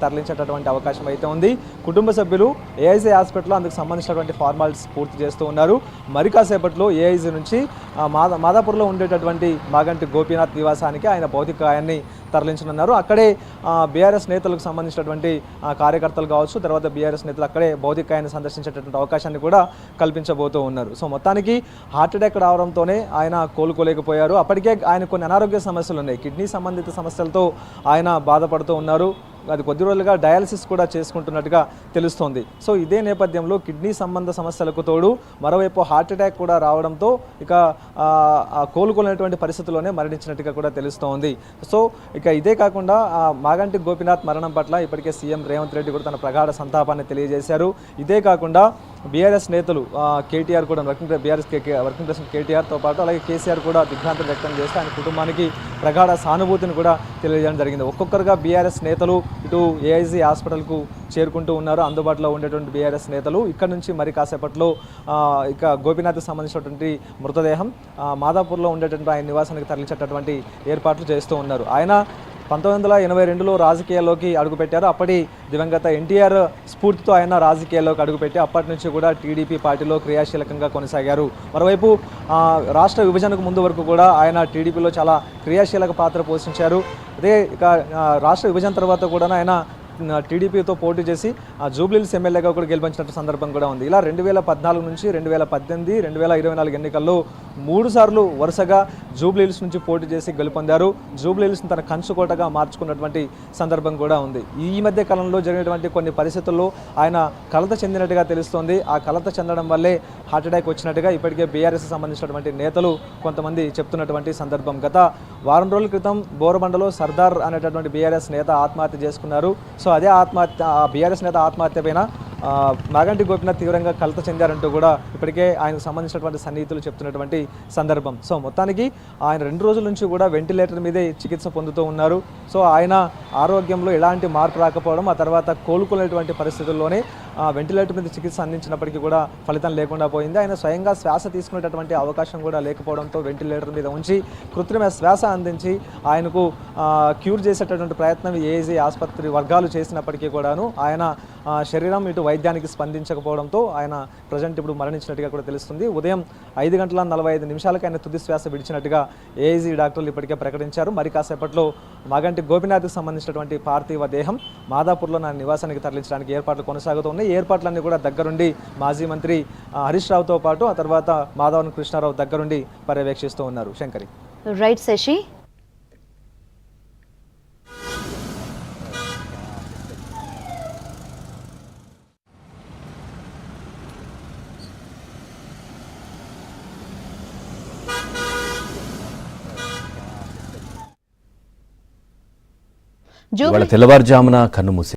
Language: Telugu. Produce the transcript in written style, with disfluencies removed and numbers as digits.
తరలించేటటువంటి అవకాశం అయితే ఉంది. కుటుంబ సభ్యులు ఏఐజీ హాస్పిటల్లో అందుకు సంబంధించినటువంటి ఫార్మాలిటీస్ పూర్తి చేస్తూ ఉన్నారు. మరి కాసేపట్లో ఏఐజీ నుంచి మాదాపూర్లో ఉండేటటువంటి మాగంటి గోపీనాథ్ నివాసానికి ఆయన భౌతికాయాన్ని తరలించనున్నారు. అక్కడే బీఆర్ఎస్ నేతలకు సంబంధించినటువంటి కార్యకర్తలు కావచ్చు, తర్వాత బీఆర్ఎస్ నేతలు అక్కడే భౌతికాయాన్ని సందర్శించేటటువంటి అవకాశాన్ని కూడా కల్పించబోతూ ఉన్నారు. సో మొత్తానికి హార్ట్ అటాక్ రావడంతోనే ఆయన కోలుకోలేకపోయారు. అప్పటికే ఆయన కొన్ని అనారోగ్య సమస్యలు ఉన్నాయి. కిడ్నీ సంబంధిత సమస్యలతో ఆయన బాధపడుతూ ఉన్నారు. అది కొద్ది రోజులుగా డయాలసిస్ కూడా చేసుకుంటున్నట్టుగా తెలుస్తోంది. సో ఇదే నేపథ్యంలో కిడ్నీ సంబంధ సమస్యలకు తోడు మరోవైపు హార్ట్ అటాక్ కూడా రావడంతో ఇక కోలుకోలేనటువంటి పరిస్థితుల్లోనే మరణించినట్టుగా కూడా తెలుస్తోంది. సో ఇక ఇదే కాకుండా మాగంటి గోపీనాథ్ మరణం పట్ల ఇప్పటికే సీఎం రేవంత్ రెడ్డి కూడా తన ప్రగాఢ సంతాపాన్ని తెలియజేశారు. ఇదే కాకుండా బీఆర్ఎస్ నేతలు కేటీఆర్ కూడా బీఆర్ఎస్ వర్కింగ్ ప్రెసిడెంట్ కేటీఆర్తో పాటు అలాగే కేసీఆర్ కూడా దిగ్భ్రాంతి వ్యక్తం చేస్తే ఆయన కుటుంబానికి ప్రగాఢ సానుభూతిని కూడా తెలియజేయడం జరిగింది. ఒక్కొక్కరుగా బీఆర్ఎస్ నేతలు ఇటు ఏఐజీ హాస్పిటల్కు చేరుకుంటూ ఉన్నారు. అందుబాటులో ఉండేటువంటి బీఆర్ఎస్ నేతలు ఇక్కడ నుంచి మరి కాసేపట్లో ఇక గోపీనాథ్కి సంబంధించినటువంటి మృతదేహం మాదాపూర్లో ఉండేటువంటి ఆయన నివాసానికి తరలించేటటువంటి ఏర్పాట్లు చేస్తూ ఉన్నారు. ఆయన 1982లో రాజకీయాల్లోకి అడుగుపెట్టారు. అప్పటి దివంగత ఎన్టీఆర్ స్ఫూర్తితో ఆయన రాజకీయాల్లోకి అడుగుపెట్టి అప్పటి నుంచి కూడా టీడీపీ పార్టీలో క్రియాశీలకంగా కొనసాగారు. మరోవైపు రాష్ట్ర విభజనకు ముందు వరకు కూడా ఆయన టీడీపీలో చాలా క్రియాశీలక పాత్ర పోషించారు. అదే ఇక రాష్ట్ర విభజన తర్వాత కూడా ఆయన టీడీపీతో పోటీ చేసి జూబ్లీహిల్స్ ఎమ్మెల్యేగా కూడా గెలిపించిన సందర్భం కూడా ఉంది. ఇలా 2014 నుంచి 2018, 2024 ఎన్నికల్లో 3 సార్లు వరుసగా జూబ్లీహిల్స్ నుంచి పోటీ చేసి గెలుపొందారు. జూబ్లీహిల్స్ని తన కంచుకోటగా మార్చుకున్నటువంటి సందర్భం కూడా ఉంది. ఈ మధ్య కాలంలో జరిగినటువంటి కొన్ని పరిస్థితుల్లో ఆయన కలత చెందినట్టుగా తెలుస్తోంది. ఆ కలత చెందడం వల్లే హార్ట్ అటాక్ వచ్చినట్టుగా ఇప్పటికే బీఆర్ఎస్ సంబంధించినటువంటి నేతలు కొంతమంది చెప్తున్నటువంటి సందర్భం. గత వారం రోజుల క్రితం బోరబండలో సర్దార్ అనేటటువంటి బీఆర్ఎస్ నేత ఆత్మహత్య చేసుకున్నారు. సో అదే బీఆర్ఎస్ నేత ఆత్మహత్య పైన మాగంటి గోపీనాథ్ తీవ్రంగా కలత చెందారంటూ కూడా ఇప్పటికే ఆయనకు సంబంధించినటువంటి సన్నిహితులు చెప్తున్నటువంటి సందర్భం. సో మొత్తానికి ఆయన 2 రోజుల నుంచి కూడా వెంటిలేటర్ మీదే చికిత్స పొందుతూ ఉన్నారు. సో ఆయన ఆరోగ్యంలో ఎలాంటి మార్పు రాకపోవడం, ఆ తర్వాత కోలుకునేటువంటి పరిస్థితుల్లోనే వెంటిలేటర్ మీద చికిత్స అందించినప్పటికీ కూడా ఫలితం లేకుండా పోయింది. ఆయన స్వయంగా శ్వాస తీసుకునేటటువంటి అవకాశం కూడా లేకపోవడంతో వెంటిలేటర్ మీద ఉంచి కృత్రిమ శ్వాస అందించి ఆయనకు క్యూర్ చేసేటటువంటి ప్రయత్నం ఏఐజీ ఆసుపత్రి వర్గాలు చేసినప్పటికీ కూడాను ఆయన శరీరం ఇటు వైద్యానికి స్పందించకపోవడంతో ఆయన ప్రజెంట్ ఇప్పుడు మరణించినట్టుగా కూడా తెలుస్తుంది. ఉదయం 5:45 ఆయన తుది శ్వాస విడిచినట్టుగా ఏఐజీ డాక్టర్లు ఇప్పటికే ప్రకటించారు. మరి కాసేపట్లో మాగంటి గోపీనాథ్కి సంబంధించినటువంటి పార్థివ దేహం మాదాపూర్లో నా నివాసానికి తరలించడానికి ఏర్పాట్లు కొనసాగుతూ ఉన్నాయి. ఏర్పాట్లన్నీ కూడా దగ్గరుండి మాజీ మంత్రి హరీష్ రావుతో పాటు ఆ తర్వాత మాధవన్ కృష్ణారావు దగ్గరుండి పర్యవేక్షిస్తూ ఉన్నారు. శంకరి. రైట్ శశి. తెల్లవారుజామున కన్నుమూసి